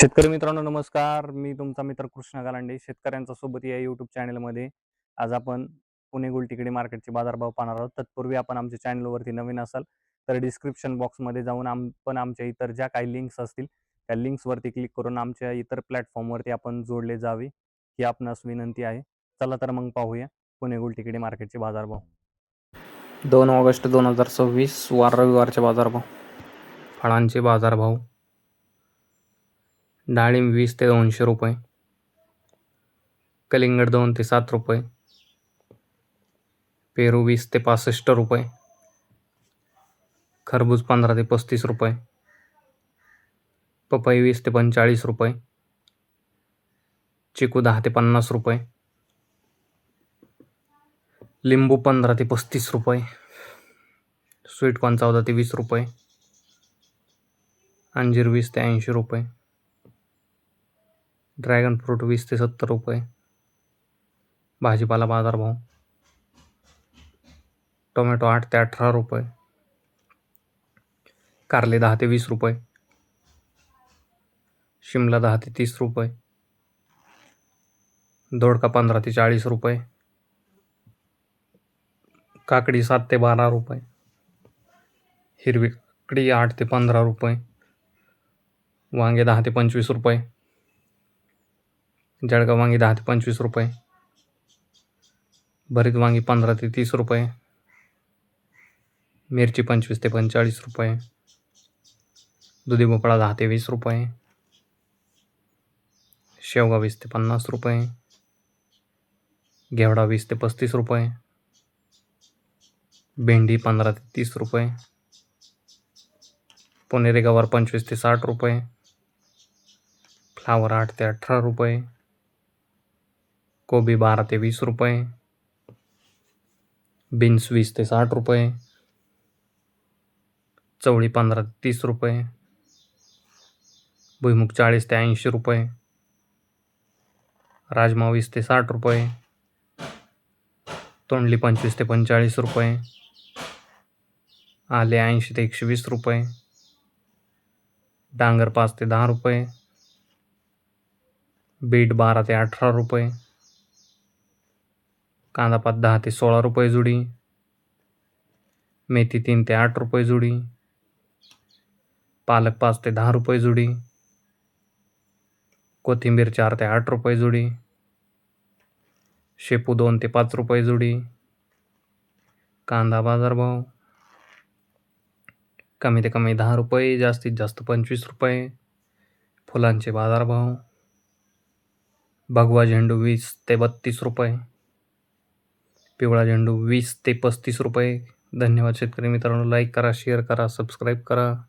शेतकरी मित्रांनो नमस्कार. मी तुमचा मित्र कृष्णा गालांडे. शेतकऱ्यांचा सोबत या यूट्यूब चॅनलमध्ये आज आपण पुणे गुलटेकडी मार्केटचे बाजारभाव पाहणार आहोत. तत्पूर्वी आपण आमच्या चॅनलवरती नवीन असाल तर डिस्क्रिप्शन बॉक्समध्ये जाऊन आमच्या इतर ज्या काही लिंक्स असतील त्या लिंक्सवरती क्लिक करून आमच्या इतर प्लॅटफॉर्मवरती आपण जोडले जावे ही आपणास विनंती आहे. चला तर मग पाहूया पुणे गुलटेकडी मार्केटचे बाजारभाव. 2 ऑगस्ट 2026 वार रविवारचे बाजारभाव. फळांचे बाजारभाव. डाळिंब 20 ते 200 रुपये, कलिंगड 2 ते 7 रुपये, पेरू 20 ते 65 रुपये, खरबूज 15 ते 35 रुपये, पपई 20 ते 45 रुपये, चिकू 10 ते 50 रुपये, लिंबू 15 ते 35 रुपये, स्वीटकॉर्न 14 ते 20 रुपये, अंजीर 20 ते 80 रुपये, ड्रॅगन फ्रूट 20 ते 70 रुपये. भाजीपाला बाजारभाव. टोमॅटो 8 ते 18 रुपये, कारले 10 ते 20 रुपये, शिमला 10 ते 30 रुपये, दोडका 15 ते 40 रुपये, काकडी 7 ते 12 रुपये, हिरवी काकडी 8 ते 15 रुपये, वांगे 10 ते 25 रुपये, जळगाव वांगी 10 ते 25 रुपये, भरीत वांगी 15 ते 30 रुपये, मिरची 25 ते 45 रुपये, दुधी भोपळा 10 ते 20 रुपये, शेवगा 20 ते 50 रुपये, घेवडा 20 ते 35 रुपये, भेंडी 15 ते 30 रुपये, पुणेरी गवार 25 ते 60 रुपये, फ्लावर 8 ते 18 रुपये, कोबी 12 ते 20 रुपये, बीन्स 20 ते 60 रुपये, चवळी 15 ते 30 रुपये, भुईमुग 40 ते 80 रुपये, राजमा 20 ते 60 रुपये, तोंडली 25 ते 45 रुपये, आले 80 ते 120 रुपये, डांगर 5 ते 10 रुपये, बीट 12 ते 18 रुपये, कांदापात 10 ते 16 रुपये जुडी, मेथी 3 ते 8 रुपये जुडी, पालक 5 ते 10 रुपये जुडी, कोथिंबीर 4 ते 8 रुपये जुडी, शेपू 2 ते 5 रुपये जुडी. कांदा बाजारभाव. कमी ते कमी 10 रुपये, जास्तीत जास्त 25 रुपये. फुलांचे बाजारभाव. भगवा झेंडू 20 ते 32 रुपये, पिवळा झेंडू 20 ते 35 रुपये. धन्यवाद शेतकरी मित्रांनो. लाईक करा, शेअर करा, सबस्क्राईब करा.